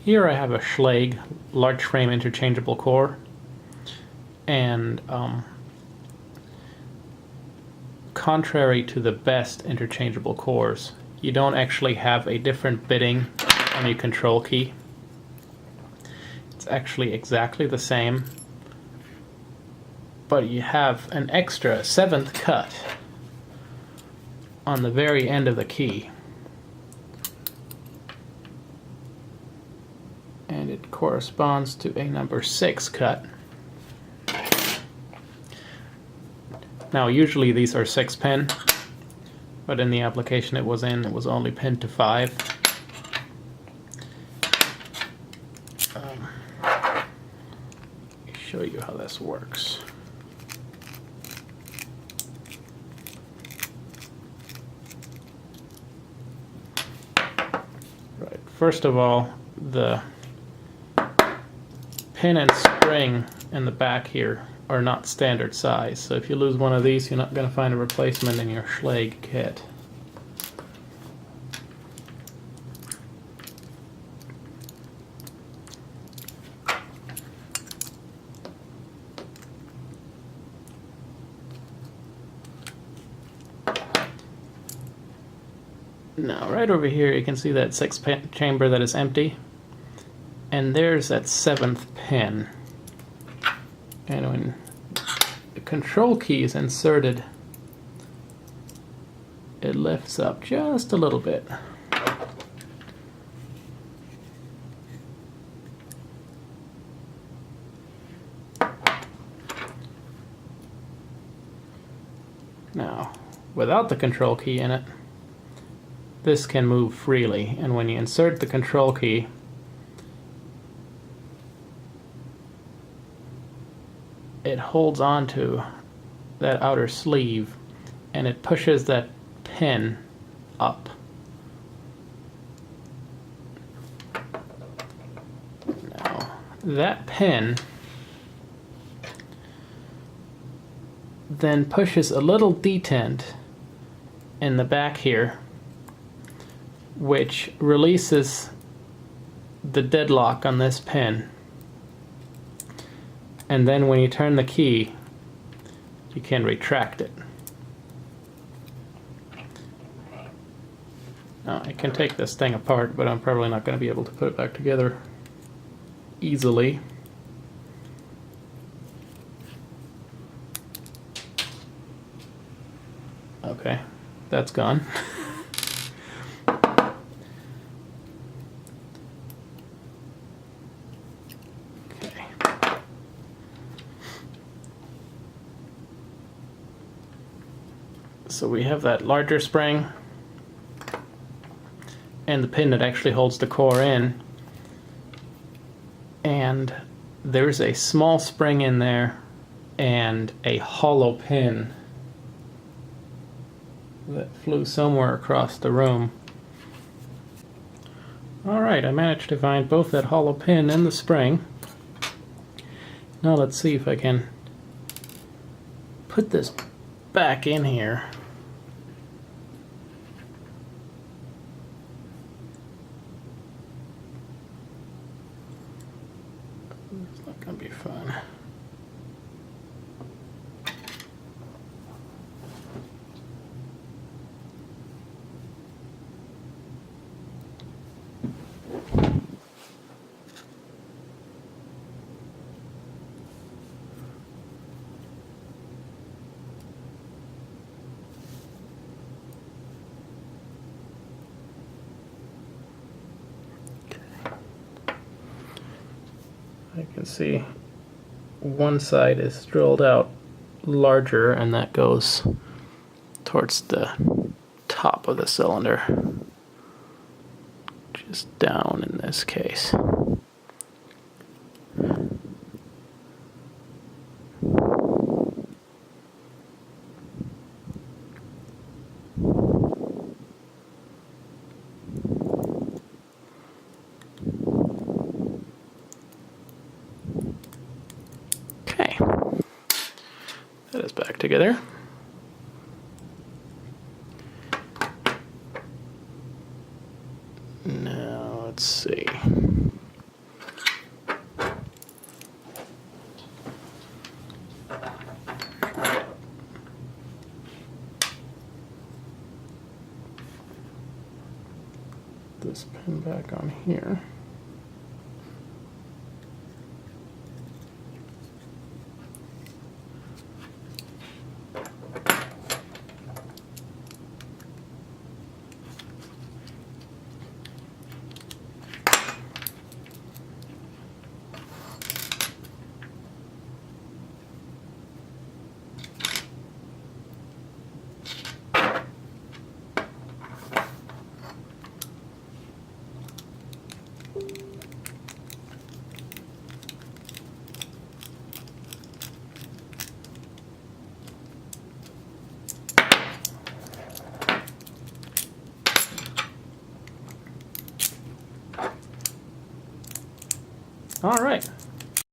Here I have a Schlage large frame interchangeable core, and contrary to the best interchangeable cores, you don't actually have a different bitting on your control key. It's actually exactly the same, but you have an extra 7th cut on the very end of the key, and it corresponds to a number 6 cut. Now usually these are 6-pin, but in the application it was only pinned to 5. Let me show you how this works. Right, first of all, the pin and spring in the back here are not standard size, so if you lose one of these, you're not going to find a replacement in your Schlage kit. Now, right over here, you can see that 6th chamber that is empty, and there's that 7th pin. And when the control key is inserted, it lifts up just a little bit. Now, without the control key in it, this can move freely, and when you insert the control key, it holds on to that outer sleeve and it pushes that pin up. Now, that pin then pushes a little detent in the back here, which releases the deadlock on this pin. And then when you turn the key, you can retract it. Now, I can take this thing apart, but I'm probably not going to be able to put it back together easily. Okay, that's gone. So we have that larger spring and the pin that actually holds the core in, and there's a small spring in there and a hollow pin that flew somewhere across the room. Alright, I managed to find both that hollow pin and the spring. Now let's see if I can put this back in here. It's not going to be fun. I can see one side is drilled out larger, and that goes towards the top of the cylinder, just down in this case. That is back together. Now let's see. and back on here. All right,